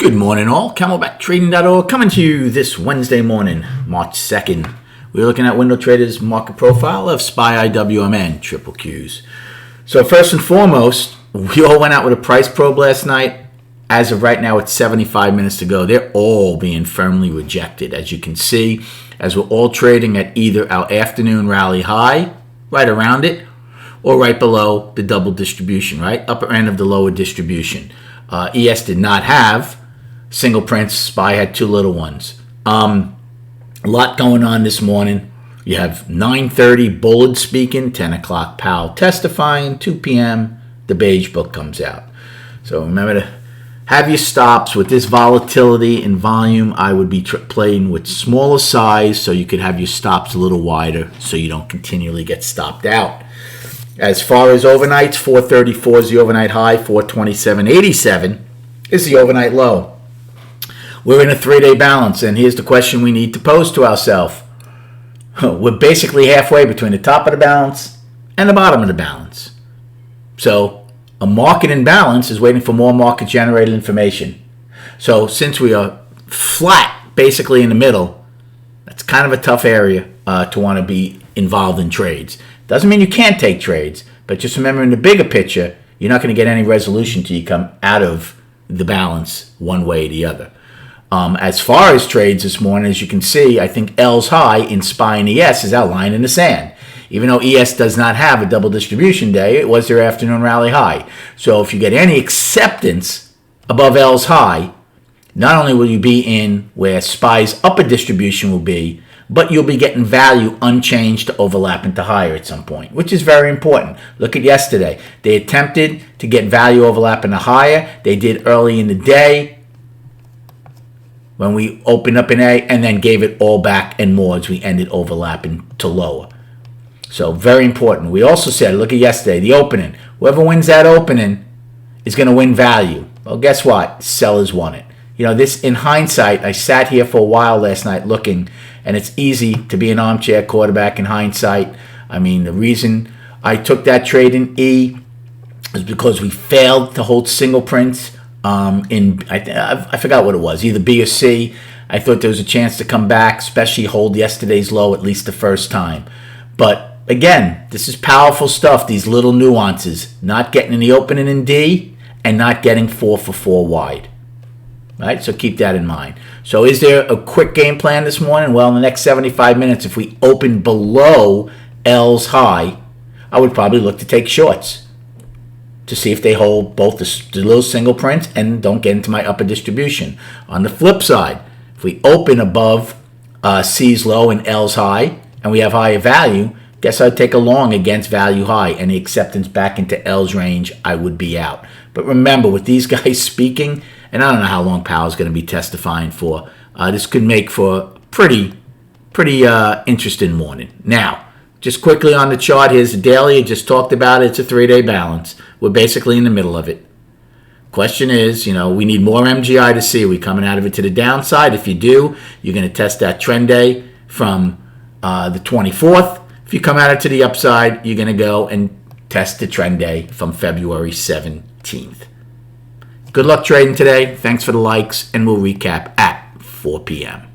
Good morning all, CamelbackTrading.org coming to you this Wednesday morning, March 2nd. We're looking at Window Trader's market profile of SPY IWMN triple Qs. So first and foremost, we all went out with a price probe last night. As of right now, it's 75 minutes to go. They're all being firmly rejected, as you can see, as we're all trading at either our afternoon rally high, right around it, or right below the double distribution, right? Upper end of the lower distribution. ES did not have single prints. SPY had two little ones. A lot going on this morning. You have 9:30 Bullard speaking, 10 o'clock Powell testifying, 2 p.m. the beige book comes out. So remember to have your stops. With this volatility and volume, I would be playing with smaller size so you could have your stops a little wider so you don't continually get stopped out. As far as overnights, 434 is the overnight high, 427.87 is the overnight low. We're in a 3-day balance, and here's the question we need to pose to ourselves. We're basically halfway between the top of the balance and the bottom of the balance. So a market in balance is waiting for more market-generated information. So since we are flat, basically in the middle, that's kind of a tough area to want to be involved in trades. Doesn't mean you can't take trades, but just remember in the bigger picture, you're not going to get any resolution till you come out of the balance one way or the other. As far as trades this morning, as you can see, I think L's high in SPY and ES is outlined in the sand. Even though ES does not have a double distribution day, it was their afternoon rally high. So if you get any acceptance above L's high, not only will you be in where SPY's upper distribution will be, but you'll be getting value unchanged to overlap into higher at some point, which is very important. Look at yesterday. They attempted to get value overlap into higher. They did early in the day when we opened up in A, and then gave it all back and more as we ended overlapping to lower. So very important. We also said, look at yesterday, the opening. Whoever wins that opening is going to win value. Well, guess what? Sellers won it. You know, this in hindsight, I sat here for a while last night looking, and it's easy to be an armchair quarterback in hindsight. I mean, the reason I took that trade in E is because we failed to hold single prints I forgot what it was, either B or C. I thought there was a chance to come back, especially hold yesterday's low at least the first time. But again, this is powerful stuff, these little nuances. Not getting in the opening in D and not getting 4 for 4 wide. Right? So keep that in mind. So is there a quick game plan this morning? Well, in the next 75 minutes, if we open below L's high, I would probably look to take shorts to see if they hold both the little single prints and don't get into my upper distribution. On the flip side, if we open above C's low and L's high, and we have higher value, guess I'd take a long against value high. Any acceptance back into L's range, I would be out. But remember, with these guys speaking, and I don't know how long Powell's going to be testifying for, this could make for a pretty interesting morning. Now, just quickly on the chart, here's the daily. I just talked about it. It's a 3-day balance. We're basically in the middle of it. Question is, we need more MGI to see. Are we coming out of it to the downside? If you do, you're going to test that trend day from the 24th. If you come out of it to the upside, you're going to go and test the trend day from February 17th. Good luck trading today. Thanks for the likes, and we'll recap at 4 p.m.